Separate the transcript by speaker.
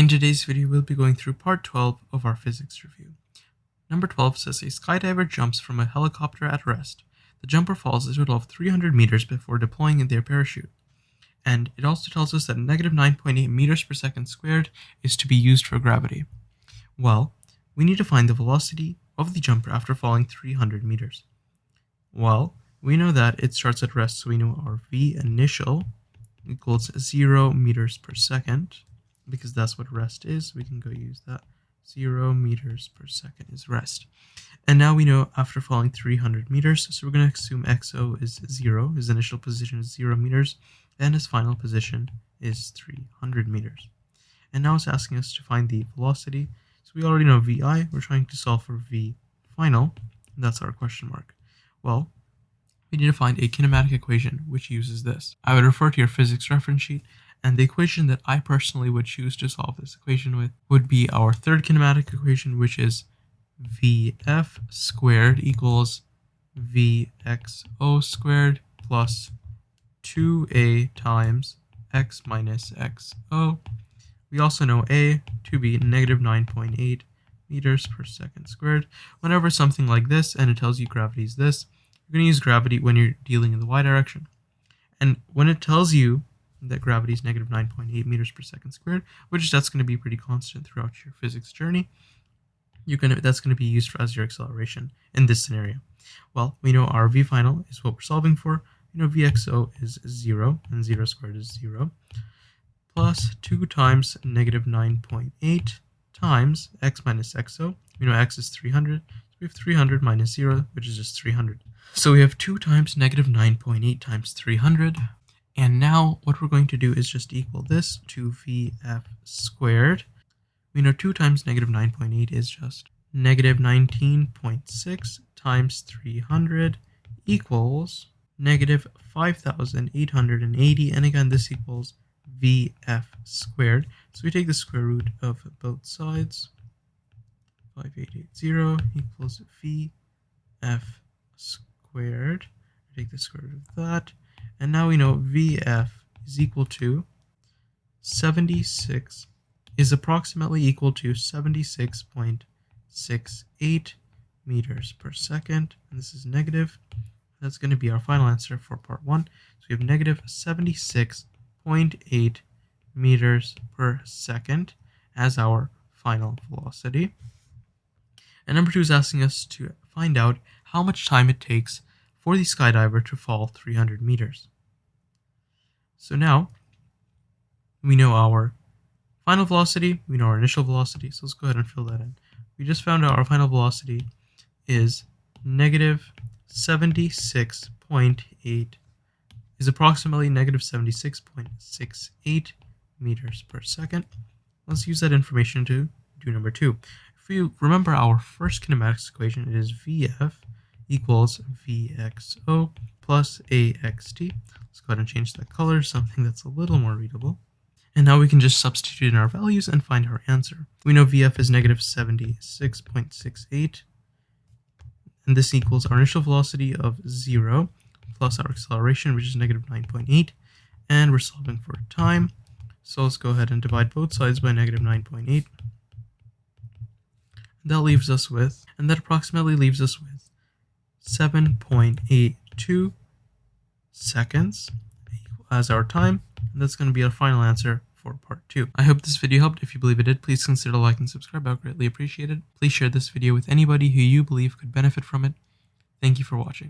Speaker 1: In today's video, we'll be going through part 12 of our physics review. Number 12 says a skydiver jumps from a helicopter at rest. The jumper falls a total of 300 meters before deploying their parachute. And it also tells us that negative 9.8 meters per second squared is to be used for gravity. Well, we need to find the velocity of the jumper after falling 300 meters. Well, we know that it starts at rest, so we know our V initial equals 0 meters per second. Because that's what rest is, we can go use that. 0 meters per second is rest. And now we know after falling 300 meters, so we're going to assume XO is 0, his initial position is 0 meters, and his final position is 300 meters. And now it's asking us to find the velocity. So we already know VI, we're trying to solve for V final, and that's our question mark. Well, we need to find a kinematic equation which uses this. I would refer to your physics reference sheet, and the equation that I personally would choose to solve this equation with would be our third kinematic equation, which is Vf squared equals Vxo squared plus 2a times x minus xo. We also know a to be negative 9.8 meters per second squared. Whenever something like this and it tells you gravity is this, you're going to use gravity when you're dealing in the y direction. And when it tells you that gravity is negative 9.8 meters per second squared, which that's going to be pretty constant throughout your physics journey, that's going to be used as your acceleration in this scenario. Well, we know our V final is what we're solving for. We know Vxo is 0, and 0 squared is 0, plus 2 times negative 9.8 times x minus xo. We know x is 300, so we have 300 minus 0, which is just 300. So we have 2 times negative 9.8 times 300. And now what we're going to do is just equal this to Vf squared. We know 2 times negative 9.8 is just negative 19.6 times 300 equals negative 5,880. And again, this equals Vf squared. So we take the square root of both sides. 5880 equals Vf squared. We take the square root of that. And now we know Vf is equal to 76, is approximately equal to 76.68 meters per second. And this is negative. That's going to be our final answer for part 1. So we have negative 76.8 meters per second as our final velocity. And number 2 is asking us to find out how much time it takes for the skydiver to fall 300 meters. So now we know our final velocity, we know our initial velocity, so let's go ahead and fill that in. We just found out our final velocity is negative 76.8, is approximately negative 76.68 meters per second. Let's use that information to do number 2. If you remember our first kinematics equation, it is Vf equals Vxo plus Axt. Let's go ahead and change that color to something that's a little more readable. And now we can just substitute in our values and find our answer. We know Vf is negative 76.68, and this equals our initial velocity of 0 plus our acceleration, which is negative 9.8, and we're solving for time. So let's go ahead and divide both sides by negative 9.8. That leaves us with, and that approximately leaves us with 7.82 seconds as our time, and that's going to be our final answer for part 2. I hope this video helped. If you believe it did, please consider liking and subscribe. I would greatly appreciate it. Please share this video with anybody who you believe could benefit from it. Thank you for watching.